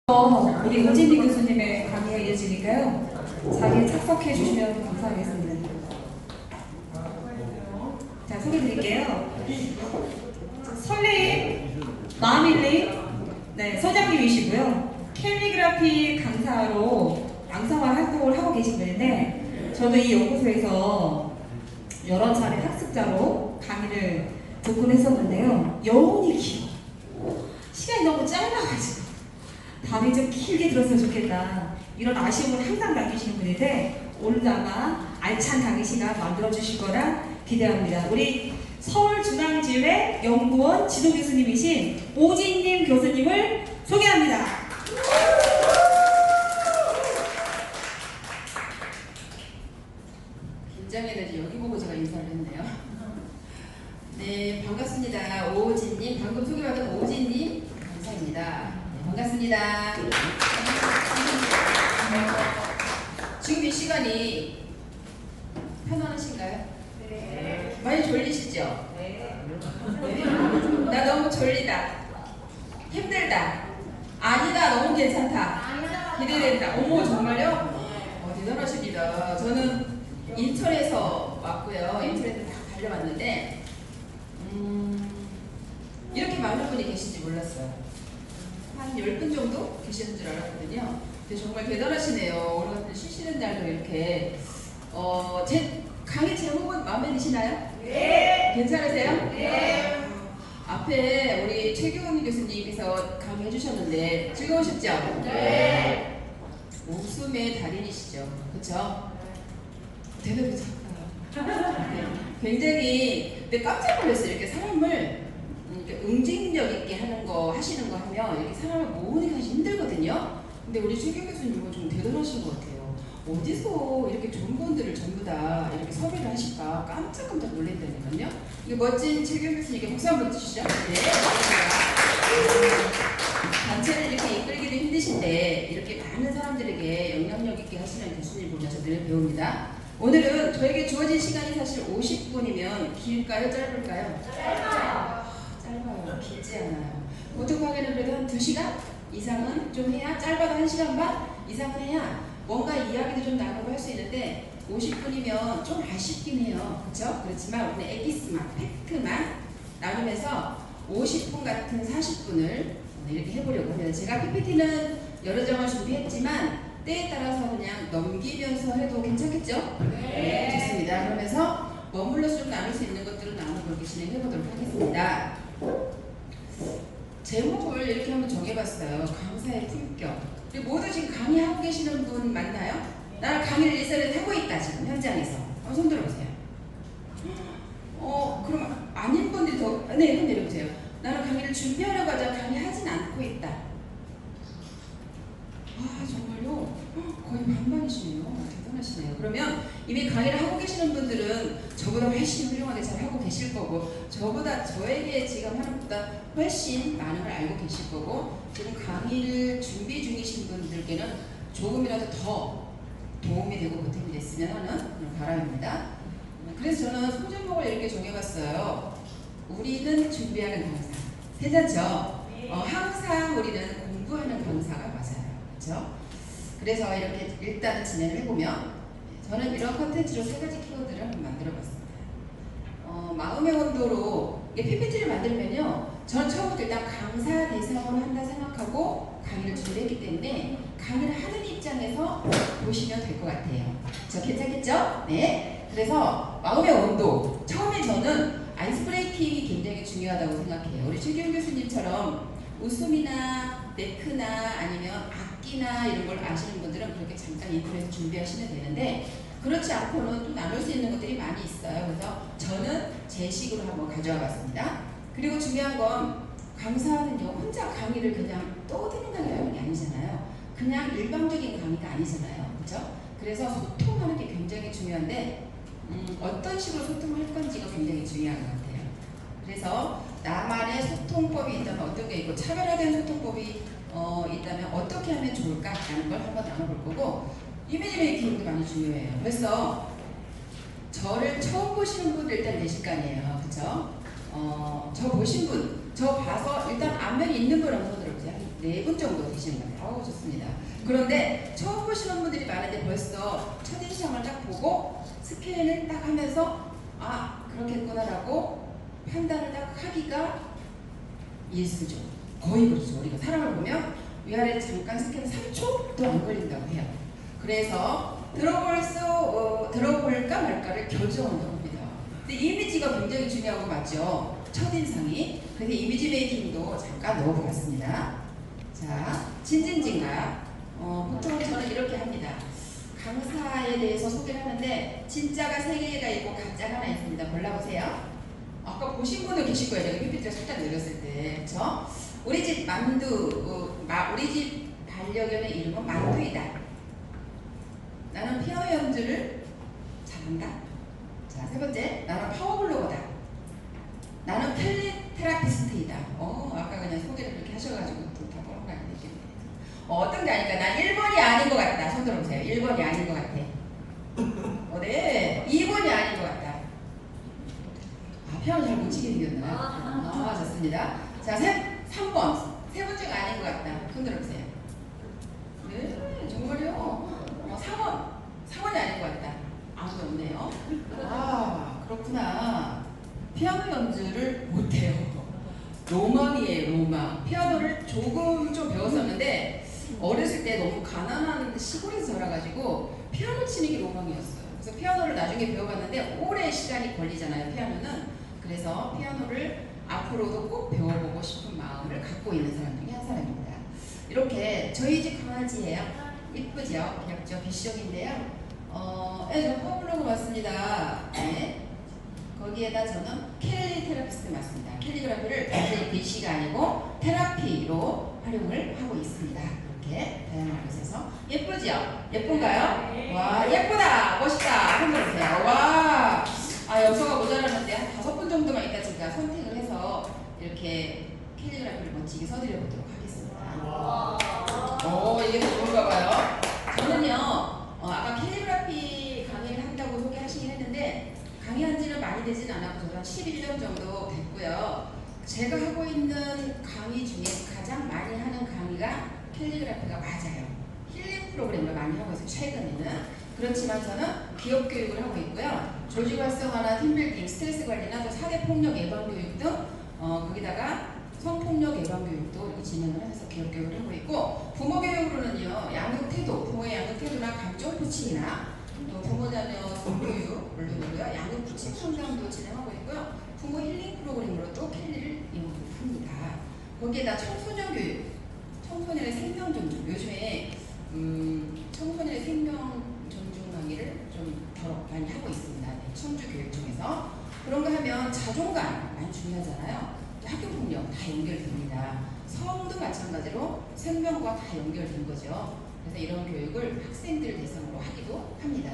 우리 오진희 교수님의 강의가 이어지니까요. 자리에 착석해 주시면 감사하겠습니다. 자, 소개 드릴게요. 설레임, 마밀리, 네, 소장님이시고요. 캘리그라피 강사로 양성화 활동을 하고 계신 분인데, 저도 이 연구소에서 여러 차례 학습자로 강의를 듣곤 했었는데요. 여운이 길어. 시간이 너무 짧아가지고 다음에 좀 길게 들었으면 좋겠다, 이런 아쉬움을 항상 남기시는 분인데, 오늘도 아마 알찬 강의 시간 만들어 주실 거라 기대합니다. 우리 서울중앙지회 연구원 지도 교수님이신 오진님 교수님을 소개합니다. 긴장해야지. 여기 보고 제가 인사를 했네요. 네, 반갑습니다. 오진님, 방금 소개받은 오진님 감사합니다. 네, 반갑습니다. 지금 이 시간이 편안하신가요? 네. 많이 졸리시죠? 네. 나 너무 졸리다. 힘들다. 아니다. 너무 괜찮다. 기대된다. 어머, 정말요? 대단하십니다. 저는 인천에서 왔고요. 인천에서 다 달려왔는데 이렇게 많은 분이 계신지 몰랐어요. 한 10분 정도 계시는 줄 알았거든요. 근데 정말 대단하시네요. 오늘 같은 쉬시는 날도 이렇게 제 강의 제목은 마음에 드시나요? 네. 괜찮으세요? 네. 앞에 우리 최규훈 교수님께서 강의해 주셨는데 즐거우셨죠? 네. 웃음의 달인이시죠? 그렇죠? 대답이 작다. 네. 굉장히 근데 깜짝 놀랐어요. 이렇게 사람을 이렇게 응징력 있게 하는 거 하시는 거 하면 이렇게 사람을 모으기가 힘들거든요. 근데 우리 최규 교수님은 좀 대단하신 것 같아요. 어디서 이렇게 좋은 분들을 전부 다 이렇게 섭외를 하실까 깜짝깜짝 놀랐다니까요. 이게 멋진 최규 교수님께 박수 한번 주시죠. 네. 단체를 이렇게 이끌기도 힘드신데 이렇게 많은 사람들에게 영향력 있게 하시는 교수님 보면서 늘 배웁니다. 오늘은 저에게 주어진 시간이 사실 50분이면 길까요? 짧을까요? 짧아요. 길지 않아요. 보통 강의는 그래도 한 2시간 이상은 좀 해야, 짧아도 1시간 반 이상은 해야 뭔가 이야기도 좀 나누고 할 수 있는데 50분이면 좀 아쉽긴 해요. 그렇죠? 그렇지만 오늘 에피스만, 팩트만 나누면서 50분 같은 40분을 이렇게 해보려고 합니다. 제가 PPT는 여러 장을 준비했지만 때에 따라서 그냥 넘기면서 해도 괜찮겠죠? 네. 좋습니다. 그러면서 머물러서 좀 나눌 수 있는 것들은 나눠 그렇게 진행해보도록 하겠습니다. 제목을 이렇게 한번 정해봤어요. 강사의 품격. 그리고 모두 지금 강의하고 계시는 분 맞나요? 나는 강의를 일선에 하고 있다 지금 현장에서. 손 들어보세요. 그럼 아닌 분들이 더, 네, 손 내려보세요. 나는 강의를 준비하려고 하자 강의하진 않고 있다. 정말요? 거의 반반이시네요. 대단하시네요. 그러면 이미 강의를 하고 계시는 분들은 저보다 훨씬 훌륭하게 잘 하고 계실 거고, 저보다 저에게 지금 하는 것보다 훨씬 많은 걸 알고 계실 거고, 지금 강의를 준비 중이신 분들께는 조금이라도 더 도움이 되고 보탬이 됐으면 하는 바람입니다. 그래서 저는 소제목을 이렇게 정해봤어요. 우리는 준비하는 강사. 괜찮죠? 항상 우리는 공부하는 강사가 맞아요. 그렇죠? 그래서 이렇게 일단 진행을 해보면 저는 이런 컨텐츠로 3가지 키워드를 한번 만들어봤습니다. 마음의 온도로 PPT를 만들면요, 저는 처음부터 일단 강사 대상으로 한다 생각하고 강의를 준비했기 때문에 강의를 하는 입장에서 보시면 될 것 같아요. 저 괜찮겠죠? 네. 그래서 마음의 온도. 처음에 저는 아이스 브레이킹이 굉장히 중요하다고 생각해요. 우리 최기훈 교수님처럼 웃음이나 네크나 아니면 악기나 이런 걸 아시는 분들은 그렇게 잠깐 인트로에서 준비하시면 되는데, 그렇지 않고는 또 나눌 수 있는 것들이 많이 있어요. 그래서 저는 제 식으로 한번 가져와 봤습니다. 그리고 중요한 건 강사는요, 혼자 강의를 그냥 떠드는 강의를 하는 게 아니잖아요. 그냥 일방적인 강의가 아니잖아요. 그렇죠? 그래서 소통하는 게 굉장히 중요한데 어떤 식으로 소통을 할 건지가 굉장히 중요한 것 같아요. 그래서 나만의 소통법이 있다면 어떤 게 있고 차별화된 소통법이 있다면 어떻게 하면 좋을까라는 걸 한번 나눠볼 거고, 이미지 메이킹도 많이 중요해요. 그래서 저를 처음 보시는 분들 일단 계실 거 아니에요. 그쵸? 저 보신 분, 저 봐서 일단 안면이 있는 분 한번 손 들어보세요. 한 4분 정도 되시는 것 같아요. 아우 좋습니다. 그런데 처음 보시는 분들이 많은데 벌써 첫인상을 딱 보고 스캔을 딱 하면서 아 그렇겠구나라고 판단을 딱 하기가 일수죠. 거의 그렇죠. 우리가 사람을 보면 위아래 잠깐 스캔 3초도 안 걸린다고 해요. 그래서 들어볼까 말까를 결정한다고 합니다. 근데 이미지가 굉장히 중요한 거 맞죠? 첫인상이. 그래서 이미지 메이킹도 잠깐 넣어보겠습니다. 자, 진진진가. 보통 저는 이렇게 합니다. 강사에 대해서 소개를 하는데 진짜가 3개가 있고 가짜가 하나 있습니다. 골라보세요. 아까 보신 분도 계실 거예요. 제가 PPT가 살짝 내렸을 때. 그쵸? 우리 집 만두, 우리 집 반려견의 이름은 만두이다. 나는 피아노 연주를 잘한다. 자, 3번째. 나는 파워블로거다. 나는 텔레테라피스트이다. 아까 그냥 소개를 그렇게 하셔가지고 또 다 그런 거 아니겠네. 어떤 게 아니까 난 1번이 아닌 것 같다. 손 들어보세요. 1번이 아닌 것 같아. 네. 2번이 아닌 것 같다. 피아노 잘 못 치게 생겼나요? 좋습니다. 자, 3번. 3번째가 아닌 것 같다. 손 들어보세요. 네, 정말요. 4번이 아닌 것 같다. 아무도 없네요. 그렇구나. 피아노 연주를 못해요. 로망이에요, 로망. 피아노를 조금 좀 배웠었는데 어렸을 때 너무 가난한 시골에서 자라가지고 피아노 치는 게 로망이었어요. 그래서 피아노를 나중에 배워봤는데 오래 시간이 걸리잖아요, 피아노는. 그래서 피아노를 앞으로도 꼭 배워보고 싶은 마음을 갖고 있는 사람 중에 한 사람입니다. 이렇게 저희 집 강아지예요. 이쁘죠? 귀엽죠? 비숑인데요. 저 파블로그 맞습니다. 네. 거기에다 저는 캘리 테라피스트 맞습니다. 캘리그라피를 단순히 글씨가 아니고 테라피로 활용을 하고 있습니다. 이렇게 다양한 곳에서. 예쁘죠? 예쁜가요? 와, 예쁘다! 멋있다! 손 들어주세요. 와! 엽서가 모자라는데 한 5분 정도만 이따 제가 선택을 해서 이렇게 캘리그라피를 멋지게 써드려보도록 하겠습니다. 이게 더 좋은가 봐요. 저는요, 아까 캘리그라피 강의를 한다고 소개하시긴 했는데 강의한 지는 많이 되진 않았고 저도 한 11년 정도 됐고요. 제가 하고 있는 강의 중에 가장 많이 하는 강의가 캘리그라피가 맞아요. 힐링 프로그램을 많이 하고 있어요, 최근에는. 그렇지만 저는 기업 교육을 하고 있고요. 조직 활성화나 팀빌딩, 스트레스 관리나 또 4대 폭력 예방 교육 등 거기다가 성폭력 예방 교육도 이렇게 진행을 해서 기업 교육을 하고 있고, 부모 교육으로는요, 양육 태도, 부모의 양육 태도나 감정 코칭이나 또 부모 자녀 교육 물론이고요, 양육 부칙 상담도 진행하고 있고요. 부모 힐링 프로그램으로 또 캘리를 이용합니다. 거기에다 청소년 교육, 청소년의 생명 존중. 요즘에 청소년의 생명 존중 강의를 좀 더 많이 하고 있습니다. 청주 교육 중에서. 그런 거 하면 자존감 많이 중요하잖아요. 학교 폭력 다 연결됩니다. 성도 마찬가지로 생명과 다 연결된 거죠. 그래서 이런 교육을 학생들 대상으로 하기도 합니다.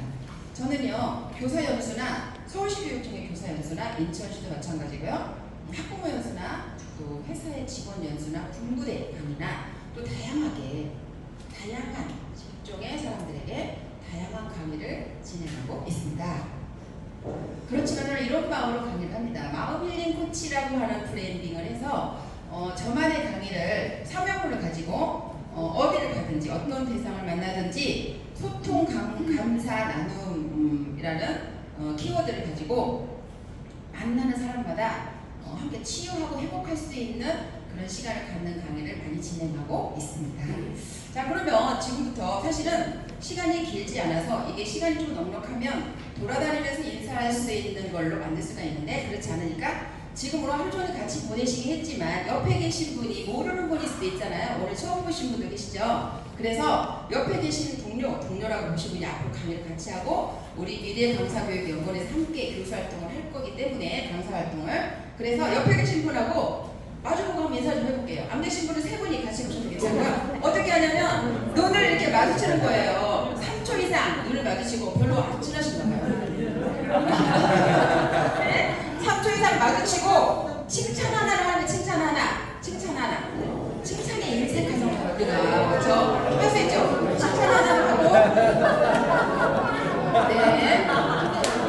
저는요, 교사 연수나 서울시 교육청의 교사 연수나 인천시도 마찬가지고요. 학부모 연수나 또 회사의 직원 연수나 군부대 강의나 또 다양한 직종의 사람들에게 다양한 강의를 진행하고 있습니다. 그렇지만 이런 마음으로 강의를 합니다. 마음 힐링 코치라고 하는 브랜딩을 해서 저만의 강의를 사명으로 가지고 어디를 가든지 어떤 대상을 만나든지 소통, 감사, 나눔이라는 키워드를 가지고 만나는 사람마다 함께 치유하고 회복할 수 있는 그런 시간을 갖는 강의를 많이 진행하고 있습니다. 자, 그러면 지금부터 사실은 시간이 길지 않아서 이게 시간이 좀 넉넉하면 돌아다니면서 인사할 수 있는 걸로 만들 수가 있는데 그렇지 않으니까 지금으로 하루 종일 같이 보내시긴 했지만 옆에 계신 분이 모르는 분일 수도 있잖아요. 오늘 처음 보신 분도 계시죠. 그래서 옆에 계신 동료라고 보신 분이 앞으로 강의를 같이 하고 우리 미래 강사교육연구원에서 함께 교수활동을 할 거기 때문에 강사활동을, 그래서 옆에 계신 분하고 마주보고 한번 인사 좀 해볼게요. 안 계신 분은 3분이 같이 보셔도 괜찮고요. 어떻게 하냐면 눈을 이렇게 마주치는 거예요. 3초 이상 눈을 마주치고, 별로 안 친하신가 봐요. 네? 3초 이상 마주치고 칭찬 하나를 하면 칭찬 하나. 칭찬에 인색하잖아요, 우리가. 그렇죠? 할 수 있죠? 칭찬 하나를 하고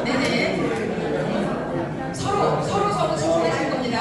네네 서로 칭찬해 줄 겁니다.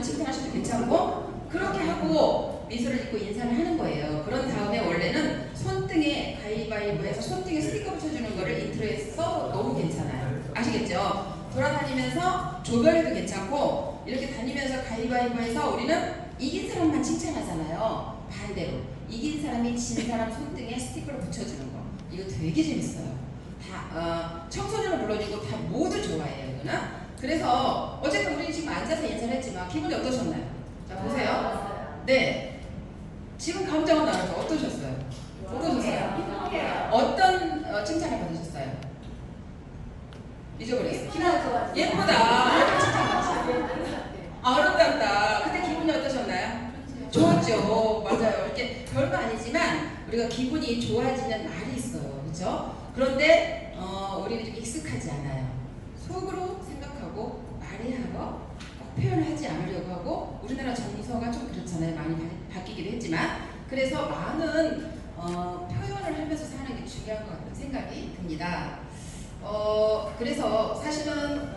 많이 칭찬하셔도 괜찮고 그렇게 하고 미소를 짓고 인사를 하는 거예요. 그런 다음에 원래는 손등에 가위바위보해서 손등에 스티커 붙여주는 거를 인트로에 써도 너무 괜찮아요. 아시겠죠? 돌아다니면서 조별해도 괜찮고 이렇게 다니면서 가위바위보해서 우리는 이긴 사람만 칭찬하잖아요. 반대로 이긴 사람이 진 사람 손등에 스티커를 붙여주는 거 이거 되게 재밌어요. 다 청소년을 불러주고 다 모두 좋아해요. 이거는. 그래서 어쨌든 우리 지금 앉아서 인사를 했지만 기분이 어떠셨나요? 자 보세요. 네. 지금 감정은 나와서 어떠셨어요? 어떠셨어요? 어떤 칭찬을 받으셨어요? 잊어버렸어요. 예쁘다. 아름답다. 그때 기분이 어떠셨나요? 좋았죠. 맞아요. 이렇게 별거 아니지만 우리가 기분이 좋아지는 말이 있어요. 그렇죠? 그런데 우리는 좀 익숙하지 않아요. 속으로 생각하고 말해하고 꼭 표현하지 않으려고 하고 우리나라 정서가 좀 그렇잖아요. 많이 바뀌기도 했지만 그래서 많은 표현을 하면서 사는 게 중요한 것 같은 생각이 듭니다. 그래서 사실은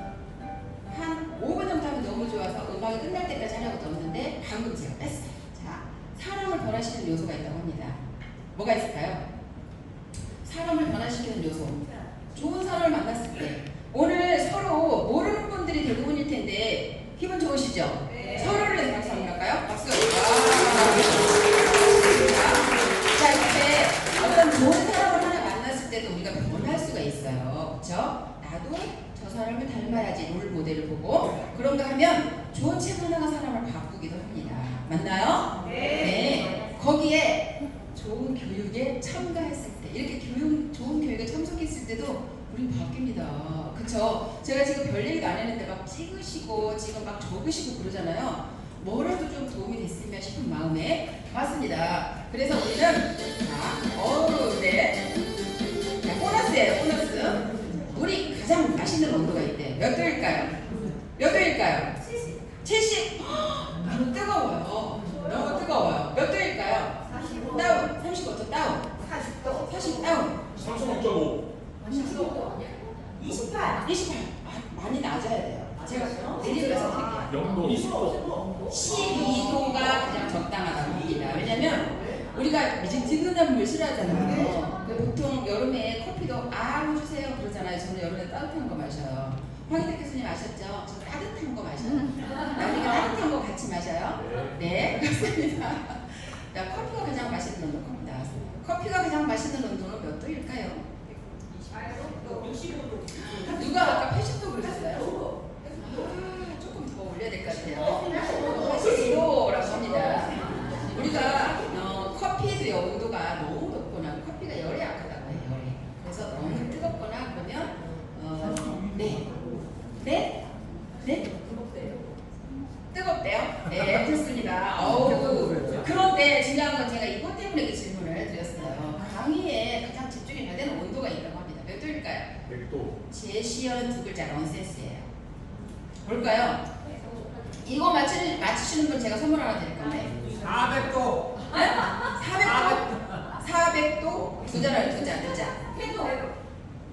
한 5분 정도 하면 너무 좋아서 음악이 끝날 때까지 하려고 떴는데 방금 제가 뺐어요. 자, 사람을 변화시키는 요소가 있다고 합니다. 뭐가 있을까요? 사람을 변화시키는 요소. 좋은 사람을 만났을 때 오늘 서로 모르는 분들이 대부분일 텐데 기분 좋으시죠? 네. 서로를 위해서 박수 한번 할까요? 박수! 자, 이렇게 어떤 좋은 사람을 하나 만났을 때도 우리가 변할 수가 있어요. 그렇죠? 나도 저 사람을 닮아야지 롤 모델을 보고 그런가 하면 좋은 책 하나가 사람을 바꾸기도 합니다. 맞나요? 네. 네. 거기에 좋은 교육에 참가했을 때 이렇게 좋은 교육에 참석했을 때도 우린 바뀝니다. 그쵸? 제가 지금 별 얘기도 안 했는데 막 찍으시고 지금 막 적으시고 그러잖아요. 뭐라도 좀 도움이 됐으면 싶은 마음에 왔습니다. 그래서 우리는 네. 자, 보너스예요. 보너스. 우리 가장 맛있는 온도가 있대. 몇 도일까요? 몇 도일까요? 70. 너무 뜨거워요. 너무 뜨거워요. 몇 도일까요? 45. 다운. 35도 다운. 40도. 40 다운. 36.5. 28. 많이 낮아야 돼요. 제가 내리면서 드릴게요. 0도. 12도가 가장 적당하다고 합니다. 왜냐면 우리가 미지근한 물 싫어하잖아요. 보통 여름에 커피도 아무 주세요 그러잖아요. 저는 여름에 따뜻한 거 마셔요. 황희태 교수님 아셨죠? 저 따뜻한 거 마셔요. 우리가 따뜻한 거 같이 마셔요. 네, 그렇습니다. 자, 커피가 가장 맛있는 온도 겁니다. 커피가 가장 맛있는 온도는 몇 도일까요? 누가 아까 80도 그러셨어요? 조금 더 올려야 될 것 같아요. 80도라고 합니다. 우리가 커피의 온도가 너무 덥거나 커피가 열이 약하다고 해요. 열이. 그래서 너무 뜨겁거나 그러면 네? 뜨겁대요? 네, 좋습니다. 그런데 중요한 건 제가 이것 때문에 그 질문을 드렸어요. 강의에 가장 집중이 잘 되는 온도가 있다고 합니다. 몇 도일까요? 100도. 제시어는 두 글자 넌센스예요. 뭘까요? 이거 맞추시는 분 제가 선물 하나 드릴 건데. 400도. 네? 400도? 400도? 두 자.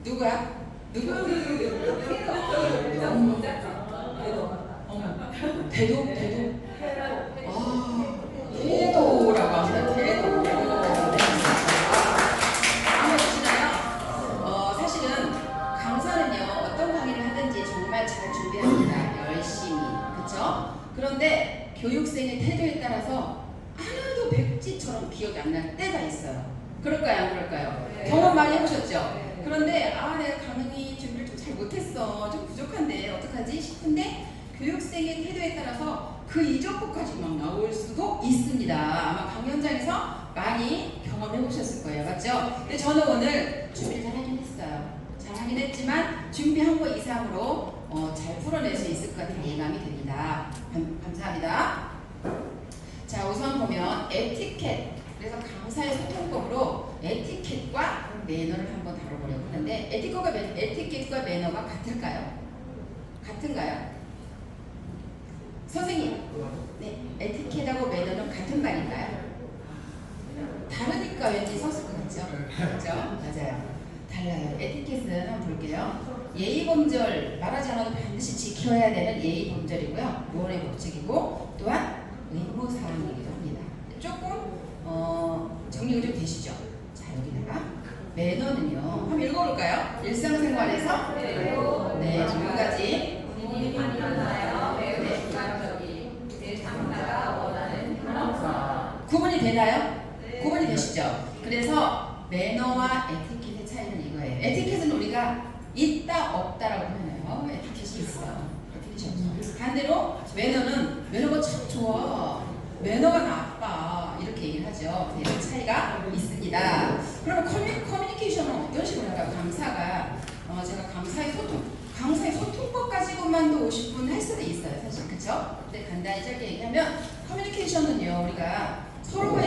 누구야? 대도? 대도라고 합니다. 대도. 사실은 강사는요 어떤 강의를 하든지 정말 잘 준비합니다. 열심히. 그쵸? 그런데 교육생의 태도에 따라서 하나도 백지처럼 기억이 안 날 때가 있어요. 그럴까요? 안 그럴까요? 네. 경험 많이 해보셨죠? 네. 그런데 내가 강의 준비를 좀 잘 못했어. 좀 부족한데 어떡하지 싶은데 교육생의 태도에 따라서 그 이적구까지 막 나올 수도 있습니다. 아마 강연장에서 많이 경험해 보셨을 거예요. 맞죠? 근데 저는 오늘 준비를 잘 하긴 했어요. 잘 하긴 했지만 준비한 거 이상으로 잘 풀어낼 수 있을 것 같은 예감이 듭니다. 감사합니다. 자, 우선 보면 에티켓. 그래서 강사의 소통법으로 에티켓과 매너를 한번 다뤄보려고 하는데 에티켓과 매너가 같을까요? 같은가요? 선생님, 네, 에티켓하고 매너는 같은 말인가요? 다르니까 왠지 섰을 것 같죠? 그렇죠? 맞아요. 달라요. 에티켓은 한번 볼게요. 예의범절, 말하지 않아도 반드시 지켜야 되는 예의범절이고요. 모원의 법칙이고 또한 의무사항이기도 합니다. 조금 정리가 좀 되시죠? 자, 여기다가 매너는요. 한번 읽어볼까요? 일상생활에서 네, 두 가지 본인이 판단하여 매우 주관적인 내 당사가 원하는 형사. 구분이 되나요? 구분이 되시죠? 그래서 매너와 에티켓의 차이는 이거예요. 에티켓은 우리가 있다 없다라고 표현해요. 에티켓이 있어요. 에티켓이 없어. 반대로 매너가 참 좋아. 매너가 나빠. 이렇게 얘기를 하죠. 이런 차이가 있습니다. 그러면 커뮤니케이션은 어떤 식으로 할까요? 감사가 제가 강사의 소통법 가지고만도 50분 할 수도 있어요. 사실 그렇죠? 근데 간단히 짧게 얘기하면 커뮤니케이션은요. 우리가 서로가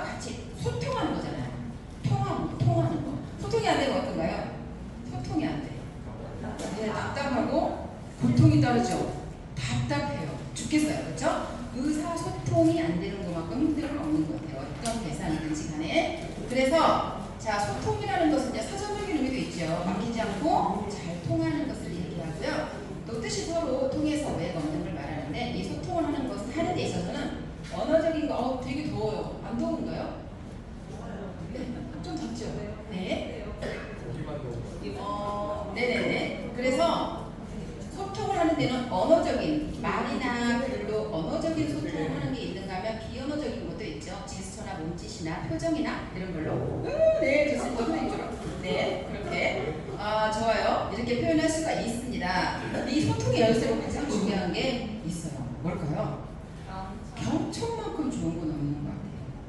같이 소통하는 거잖아요. 통하는 거. 소통이 안 되면 어떤가요? 소통이 안 돼요. 네, 답답하고 고통이 따르죠. 답답해요. 죽겠어요. 그렇죠? 의사소통이 안 되는 것만큼 힘든 건 없는 것 같아요. 어떤 대상이든지 간에. 그래서 자, 소통이라는 것은 이제 사전적인 의미도 있죠. 막히지 않고 잘 통하는 것을 얘기하고요. 또 뜻이 서로 통해서 왜 얻는 걸 말하는데 이 소통을 하는 데 있어서는 언어적인 거 되게 더워요. 안 더운가요? 네, 좀 덥죠? 네. 네네네. 그래서 소통을 하는 데는 언어적인 말이나 글로 언어적인 소통을 하는 게 있는가 하면 비언어적인 것도 있죠. 제스처나 몸짓이나 표정이나 이런 걸로 네 좋습니다. 선생님처럼 네 그렇게 좋아요. 이렇게 표현할 수가 있습니다. 이 소통의 열쇠로 가장 중요한 게 있어요. 뭘까요? 경청만큼 좋은 건 없는 것 같아요.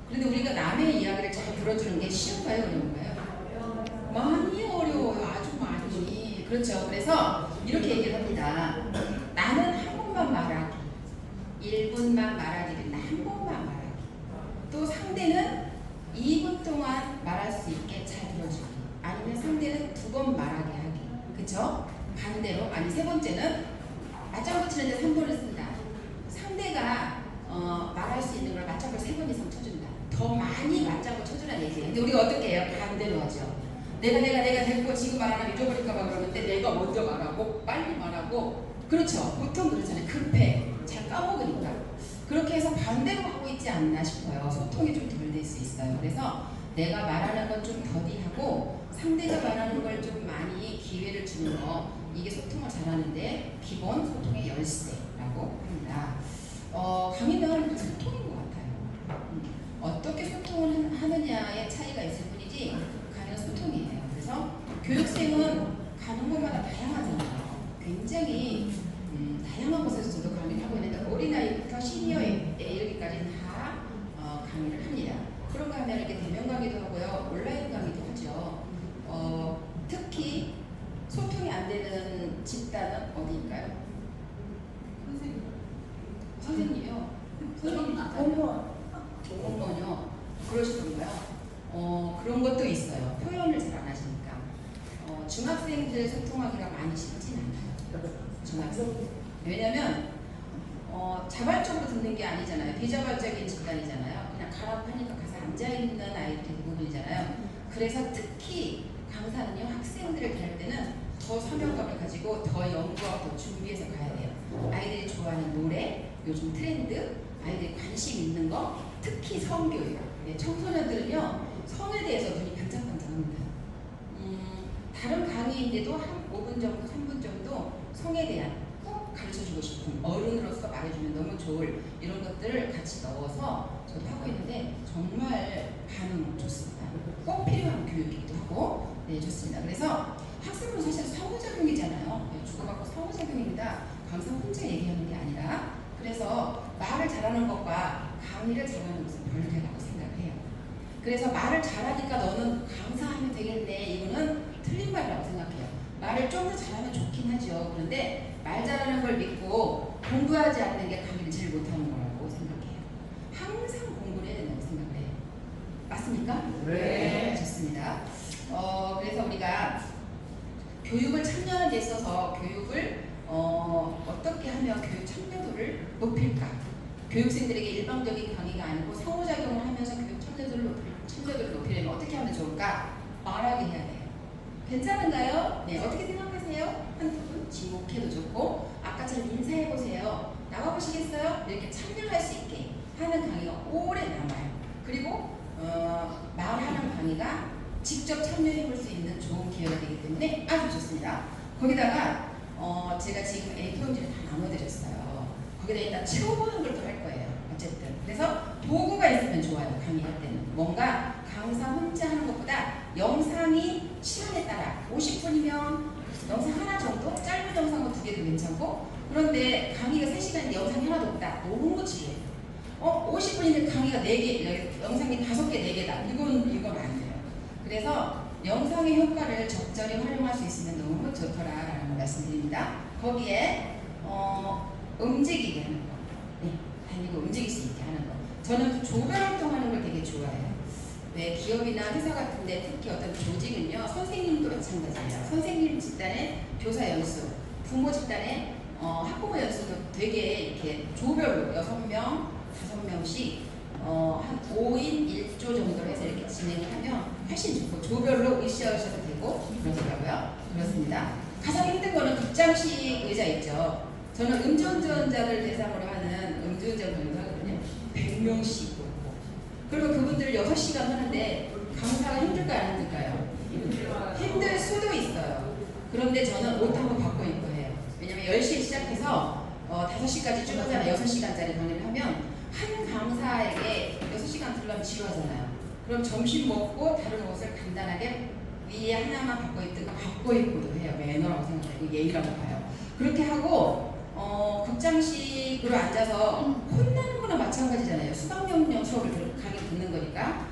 그런데 우리가 남의 이야기를 잘 들어주는 게 쉬운가요? 어려운가요? 많이 어려워요. 아주 많이. 그렇죠. 그래서 이렇게 얘기를 합니다. 나는 한 번만 말하기. 1분만 말하기를 한 번만 말하기. 또 상대는 2분 동안 말할 수 있게 잘 들어주기. 아니면 상대는 2번 말하게 하기. 그쵸? 반대로, 아니 세 번째는 맞장구 치는데 3번을 쓴다. 상대가 말할 수 있는 걸 맞장구 3번 이상 쳐준다. 더 많이 맞장구 쳐주라는 얘기예요. 근데 우리가 어떻게 해요? 반대로 하죠. 내가 됐고 지금 말하면 잊어버릴까봐 그러는데 내가 먼저 말하고 빨리 말하고 그렇죠. 보통 그렇잖아요. 급해. 잘 까먹으니까. 그렇게 해서 반대로 하고 있지 않나 싶어요. 소통이 좀 덜 될 수 있어요. 그래서 내가 말하는 건 좀 더디하고 상대가 말하는 걸 좀 많이 기회를 주는 거 이게 소통을 잘하는데 기본 소통의 열쇠라고 합니다. 강의는 소통인 것 같아요. 어떻게 소통을 하느냐의 차이가 있을 뿐이지 강의는 소통이에요. 그래서 교육생은 가는 곳마다 다양하잖아요. 굉장히 다양한 곳에서 저도 강의를 하고 있는데 어린아이부터 시니어에 이르기까지는 다 강의를 합니다. 그런가 하면 이렇게 대면 강의도 하고요. 온라인 강의도 하죠. 특히 소통이 안 되는 집단은 어디일까요? 선생님이요? 공무원이요? 그러시던가요? 그런 것도 있어요. 표현을 잘 안 하시니까. 중학생들 소통하기가 많이 쉽진 않아요. 중학생. 왜냐면 자발적으로 듣는 게 아니잖아요. 비자발적인 집단이잖아요. 그냥 가라고 하니까 가서 앉아있는 아이들 대부분이잖아요. 그래서 특히 강사는요. 학생들을 대할 때는 더 사명감을 가지고 더 연구하고 준비해서 가야 돼요. 아이들이 좋아하는 노래, 요즘 트렌드, 아이들이 관심 있는 거, 특히 성교육. 네, 청소년들은요. 성에 대해서 눈이 반짝반짝합니다. 다른 강의인데도 한 5분 정도, 3분 정도 성에 대한 꼭 가르쳐주고 싶은 어른으로서 말해주면 너무 좋을 이런 것들을 같이 넣어서 저도 하고 있는데 정말 반응 좋습니다. 꼭 필요한 교육이기도 하고 네 좋습니다. 그래서 학습은 사실 상호작용이잖아요. 네, 주고받고 상호작용입니다. 강사 혼자 얘기하는 게 아니라 그래서 말을 잘하는 것과 강의를 잘하는 것은 별개라고 생각해요. 그래서 말을 잘하니까 너는 강사하면 되겠네. 이거는 틀린 말이라고 생각해요. 말을 좀 더 잘하면 좋긴 하죠. 그런데 말 잘하는 걸 믿고 공부하지 않는 게 강의를 제일 못하는 거라고 생각해요. 항상 공부를 해야 된다고 생각을 해요. 맞습니까? 네. 좋습니다. 그래서 우리가 교육을 참여하는 데 있어서 교육을 어떻게 하면 교육 참여도를 높일까? 교육생들에게 일방적인 강의가 아니고 상호작용을 하면서 교육 참여도를 높이려면 어떻게 하면 좋을까? 말하게 해야 돼요. 괜찮은가요? 네, 어떻게 생각하세요? 한 두 분 지목해도 좋고 아까처럼 인사해보세요. 나와보시겠어요? 이렇게 참여할 수 있게 하는 강의가 오래 남아요. 그리고 말하는 강의가 직접 참여해볼 수 있는 좋은 기회가 되기 때문에 아주 좋습니다. 거기다가 제가 지금 A4용지를 다 나눠드렸어요. 거기다 일단 채워보는 걸 또 할 거예요. 어쨌든 그래서 도구가 있으면 좋아요. 강의할 때는 뭔가 강사 혼자 하는 것보다 영상이 시간에 따라 50분이면 영상 하나 정도, 짧은 영상은 2개도 괜찮고, 그런데 강의가 3시간인데 영상이 하나도 없다. 너무 지루해요. 50분인데 강의가 4개, 영상이 5개, 4개다. 이건 안 돼요. 그래서 영상의 효과를 적절히 활용할 수 있으면 너무 좋더라라는 말씀드립니다. 거기에 움직이게 하는 거, 네, 다니고 움직일 수 있게 하는 거. 저는 조별 활동하는 걸 되게 좋아해요. 왜 기업이나 회사 같은데 특히 어떤 조직은요, 선생님도 마찬가지예요. 선생님 집단의 교사 연수, 부모 집단의 학부모 연수도 되게 이렇게 조별로 6명, 5명씩 한 5인 1조 정도로 해서 이렇게 진행을 하면 훨씬 좋고, 조별로 으쌰으쌰도 되고 그러더라고요. 그렇습니다. 가장 힘든 거는 극장식 의자 있죠. 저는 음주운전자들 대상으로 하는 음주운전 강의도 하거든요. 100명씩 있고, 그리고 그분들 6시간 하는데 강사가 힘들까요, 안 힘들까요? 힘들 수도 있어요. 그런데 저는 옷 한번 바꿔 입고 해요. 왜냐면 10시에 시작해서 5시까지 쭉 하잖아요. 6시간짜리 강의를 하면 한 강사에게 6시간 들으려면 지루하잖아요. 그럼 점심 먹고 다른 옷을 간단하게 위에 하나만 바꿔 입든가 바꿔 입고도 해요. 매너라고 생각하고 예의라고 봐요. 그렇게 하고 극장식으로 앉아서 혼나는 거나 마찬가지잖아요. 수강령령 수업을 강의 듣는 거니까.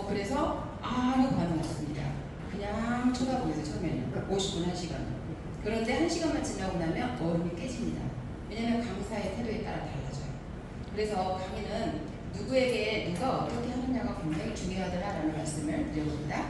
그래서 아무 반응 없습니다. 그냥 쳐다보면서 처음에는 50분 1시간. 그런데 1시간만 지나고 나면 얼음이 깨집니다. 왜냐하면 강사의 태도에 따라 달라져요. 그래서 강의는 누구에게 누가 어떻게 하느냐가 굉장히 중요하더라라는 말씀을 드려봅니다.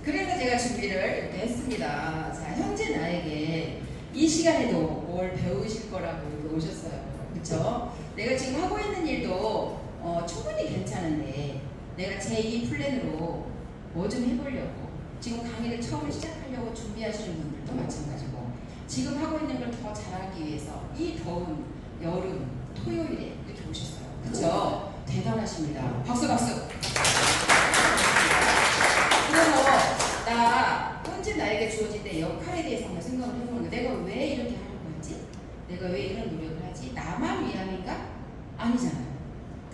그래서 제가 준비를 이렇게 했습니다. 자, 현재 나에게 이 시간에도 뭘 배우실 거라고 이렇게 오셨어요. 그쵸? 내가 지금 하고 있는 일도 충분히 괜찮은데 내가 제2 플랜으로 뭐 좀 해보려고, 지금 강의를 처음 시작하려고 준비하시는 분들도 마찬가지고, 지금 하고 있는 걸 더 잘하기 위해서 이 더운 여름 토요일에 이렇게 오셨어요. 그쵸? 대단하십니다. 박수 박수. 그래서 현재 나에게 주어진 내 역할에 대해서 한번 생각을 해보는 거예요. 내가 왜 이렇게 하는 거지? 내가 왜 이런 노력을 하지? 나만 위함인가? 아니잖아요.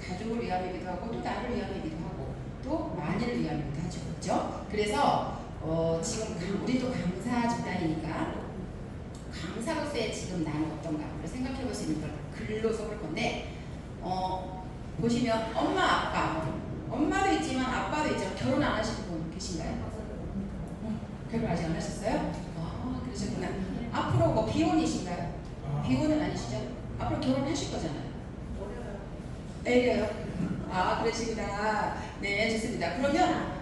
가족을 위함이기도 하고, 또 나를 위함이기도 하고, 또 만일을 위함이기도 하죠. 그렇죠? 그래서 지금 우리도 강사 집단이니까 강사로서의 지금 나는 어떤가를 생각해 볼 수 있는 걸 글로 써볼 건데, 보시면 엄마, 아빠, 엄마도 있지만 아빠도 있지만 결혼 안 하시는 분 계신가요? 결혼 아직 안 하셨어요? 그러셨구나. 앞으로 뭐 비혼이신가요? 비혼은 아니시죠? 앞으로 결혼하실 거잖아요. 내려요? 그러시구나. 네, 좋습니다. 그러면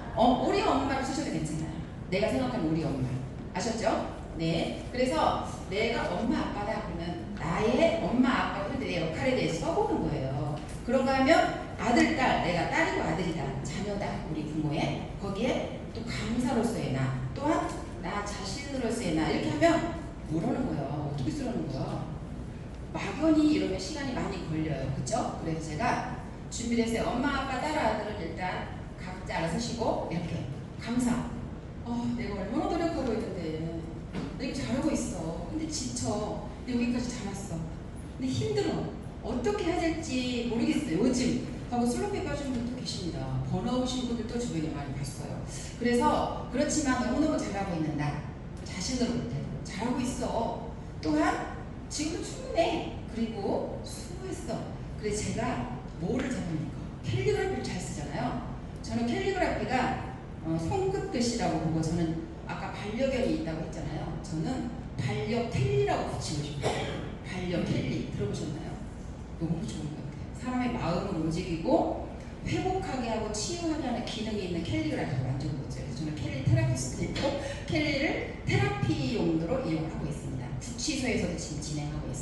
우리 엄마를 쓰셔도 괜찮아요. 내가 생각하는 우리 엄마. 아셨죠? 네. 그래서 내가 엄마 아빠다 그러면 나의 엄마 아빠도 내 역할에 대해서 써보는 거예요. 그런가 하면 아들, 딸, 내가 딸이고 아들이다, 자녀다, 우리 부모의, 거기에 또 강사로서의 나, 또한 나 자신으로서의 나, 이렇게 하면 뭐라는 거야? 어떻게 쓰라는 거야? 막연히 이러면 시간이 많이 걸려요. 그쵸? 그래서 제가 준비를 했어요. 엄마, 아빠, 딸, 아들은 일단 각자 알아서 쉬고, 이렇게 강사. 내가 얼마나 노력하고 있는데 내가 잘하고 있어. 근데 지쳐. 근데 여기까지 잘 왔어. 근데 힘들어. 어떻게 해야 될지 모르겠어요. 요즘 하고 슬럼프에 빠진 분도 계십니다. 번아웃인 분들도 주변에 많이 봤어요. 그래서 그렇지만 너무너무 잘하고 있는 나 자신으로 볼 때도 잘하고 있어. 또한 지금도 충분해. 그리고 수고했어. 그래서 제가 뭐를 잘합니까? 캘리그라피를 잘 쓰잖아요. 저는 캘리그라피가 손끝글씨라고 보고, 저는 아까 반려견이 있다고 했잖아요. 저는 반려캘리라고 붙이고 싶어요. 반려캘리 들어보셨나요? 너무 좋은 것 같아요. 사람의 마음을 움직이고 회복하게 하고 치유하게 하는 기능이 있는 캘리그라피를 만들어보죠. 그래서 저는 캘리 테라피스트이고 캘리를 테라피 용도로 이용하고 있습니다. 구치소에서도 지금 진행하고 있습니다.